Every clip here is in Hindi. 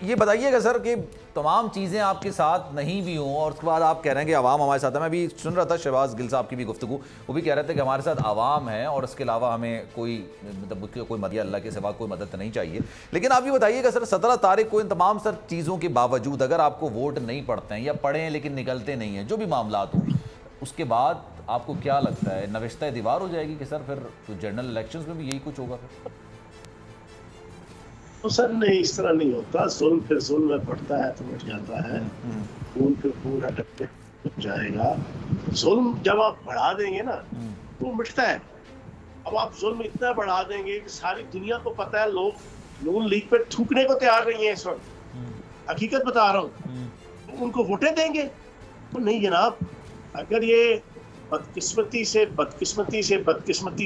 ये बताइएगा सर कि तमाम चीज़ें आपके साथ नहीं भी हों और उसके बाद आप कह रहे हैं कि आवाम हमारे साथ है। मैं भी सुन रहा था शहबाज गिल साहब की भी गुफ्तगू, वो भी कह रहे थे कि हमारे साथ आवाम है और इसके अलावा हमें कोई मतलब कोई मदद, अल्लाह के सिवा कोई मदद नहीं चाहिए। लेकिन आप ये बताइएगा सर, 17 तारीख को इन तमाम सर चीज़ों के बावजूद अगर आपको वोट नहीं पड़ते हैं या पढ़े हैं लेकिन निकलते नहीं हैं, जो भी मामला हो, उसके बाद आपको क्या लगता है नविश्ता दीवार हो जाएगी कि सर फिर तो जनरल इलेक्शंस में भी यही कुछ होगा? फिर तो सर नहीं, इस तरह नहीं होता। जुल्म फिर जुल्म में पड़ता है तो मिट जाता है, खून फिर खून अटक जाएगा। जुल्म जब आप बढ़ा देंगे ना तो मिटता है। अब आप जुल्म इतना बढ़ा देंगे कि सारी दुनिया को पता है, लोग नून लीग पे थूकने को तैयार नहीं है इस वक्त। हकीकत बता रहा हूँ, तो उनको वोटें देंगे? तो नहीं जनाब। अगर ये बदकिस्मती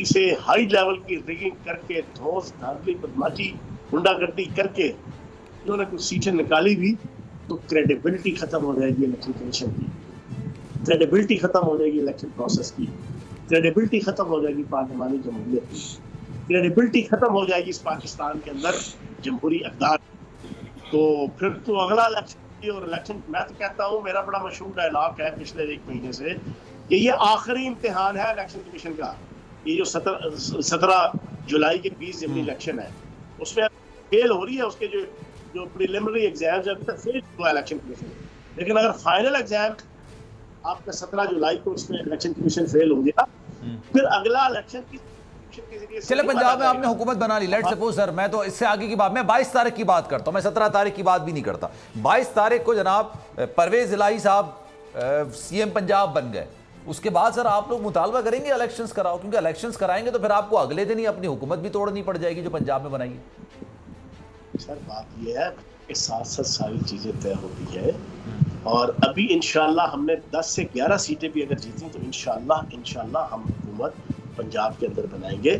से हाई लेवल की रिगिंग करके, धौंस धांधली, बदमाशी, गुंडागर्दी करके इन्होंने कुछ सीटें निकाली भी, तो क्रेडिबिलिटी खत्म हो जाएगी इलेक्शन कमीशन की, क्रेडिबिलिटी खत्म हो जाएगी इलेक्शन प्रोसेस की, क्रेडिबिलिटी खत्म हो जाएगी पार्लिमानी जमहूरियत की, क्रेडिबिलिटी खत्म हो जाएगी इस पाकिस्तान के अंदर जमहूरी अक़दार। तो फिर तो अगला इलेक्शन, और इलेक्शन, मैं तो कहता हूँ, मेरा बड़ा मशहूर डायलॉग है पिछले 1 महीने से कि ये आखिरी इम्तिहान है इलेक्शन कमीशन का। ये जो 17 जुलाई के 20 ज़िमनी इलेक्शन है, उसमें फेल हो रही है, उसके जो प्रिलिमिनरी एग्जाम्स अभी तक फेल हुआ इलेक्शन कमीशन। लेकिन अगर फाइनल एग्जाम आपका 17 जुलाई को उसमें इलेक्शन कमीशन फेल हो गया, फिर अगला इलेक्शन की चले पंजाब में आपने हुकूमत बना ली, लेट सपोज सर, मैं तो इससे आगे की बात, मैं 22 तारीख की बात करता हूं, मैं 17 तारीख की बात भी नहीं करता। 22 तारीख को जनाब परवेज इलाही साहब सीएम पंजाब बन गए। उसके बाद सर आप लोग मुतालबा करेंगे इलेक्शंस कराओ, क्योंकि इलेक्शंस कराएंगे तो फिर आपको अगले दिन ही अपनी हुकूमत भी तोड़नी पड़ जाएगी जो पंजाब में बनाई है। सर बात यह है कि साथ साथ सारी चीजें तय होती है, और अभी इंशाल्लाह हमने 10 से 11 सीटें भी अगर जीती तो इंशाल्लाह हम हुकूमत पंजाब के अंदर बनाएंगे।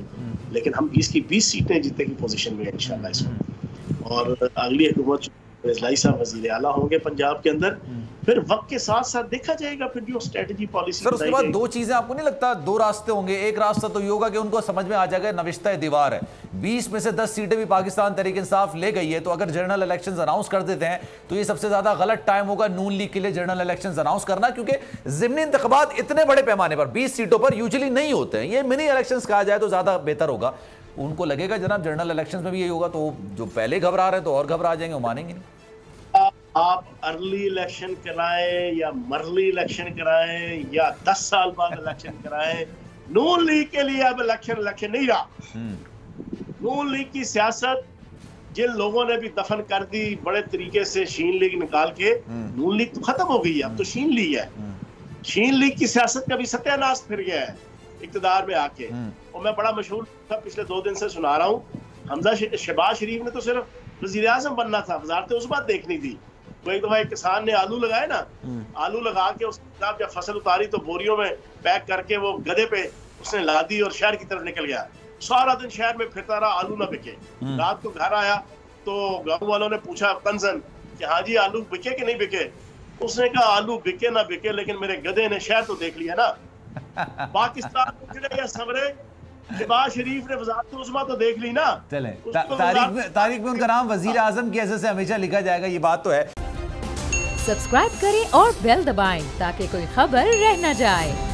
लेकिन हम 20 की 20 सीटें जीतने की पोजीशन में इंशाल्लाह इस वक्त। और अगली हुकूमत इलाही साहब वज़ीर आला होंगे पंजाब के अंदर, फिर वक्त के साथ साथ देखा जाएगा फिर जो स्ट्रेटजी पॉलिसी। सर उसके बाद 2 चीजें, आपको नहीं लगता 2 रास्ते होंगे? एक रास्ता तो ये होगा कि उनको समझ में आ जाएगा नविश्ता दीवार है, 20 में से 10 सीटें भी पाकिस्तान तहरीक इंसाफ ले गई है, तो अगर जनरल इलेक्शंस अनाउंस कर देते हैं तो ये सबसे ज्यादा गलत टाइम होगा नून लीग के लिए जनरल इलेक्शंस अनाउंस करना, क्योंकि ज़िमनी इंतखाबात इतने बड़े पैमाने पर 20 सीटों पर यूजुअली नहीं होते हैं। ये मिनी इलेक्शंस कहा जाए तो ज्यादा बेहतर होगा। उनको लगेगा जनाब जनरल इलेक्शंस में भी यही होगा, तो जो पहले घबरा रहे हैं तो और घबरा जाएंगे, वो मानेंगे नहीं। आप अर्ली इलेक्शन कराएं या मरली इलेक्शन कराएं या 10 साल बाद इलेक्शन कराएं, नून लीग के लिए अब इलेक्शन नहीं रहा। नून लीग की सियासत जिन लोगों ने भी दफन कर दी बड़े तरीके से, शीन लीग निकाल के, नून लीग तो खत्म हो गई है, अब तो शीन लीग है। शीन लीग की सियासत का भी सत्यानाश फिर गया है इक़्तिदार में आके। और मैं बड़ा मशहूर पिछले 2 दिन से सुना रहा हूँ, हमजा शहबाज शरीफ ने तो सिर्फ वज़ीर आज़म बनना था, वज़ारत उज़्मा देखनी थी। वो एक दफा एक किसान ने आलू लगाए ना, आलू लगा के उसके जब फसल उतारी तो बोरियों में पैक करके वो गधे पे उसने ला दी और शहर की तरफ निकल गया। सारा दिन शहर में फिरता रहा, आलू ना बिके। रात को घर आया तो गाँव वालों ने पूछा कंजन कि हाँ जी आलू बिके कि नहीं बिके? उसने कहा आलू बिके ना बिके, लेकिन मेरे गधे ने शहर तो देख लिया ना। पाकिस्तान उजड़े या संवरे, शहबाज शरीफ ने वज़ारत उज़्मा तो देख ली ना। चलें, तारीख में उनका नाम वजीर आजम की हैसियत से हमेशा लिखा जाएगा, ये बात तो है। सब्सक्राइब करें और बेल दबाएं ताकि कोई खबर रह न जाए।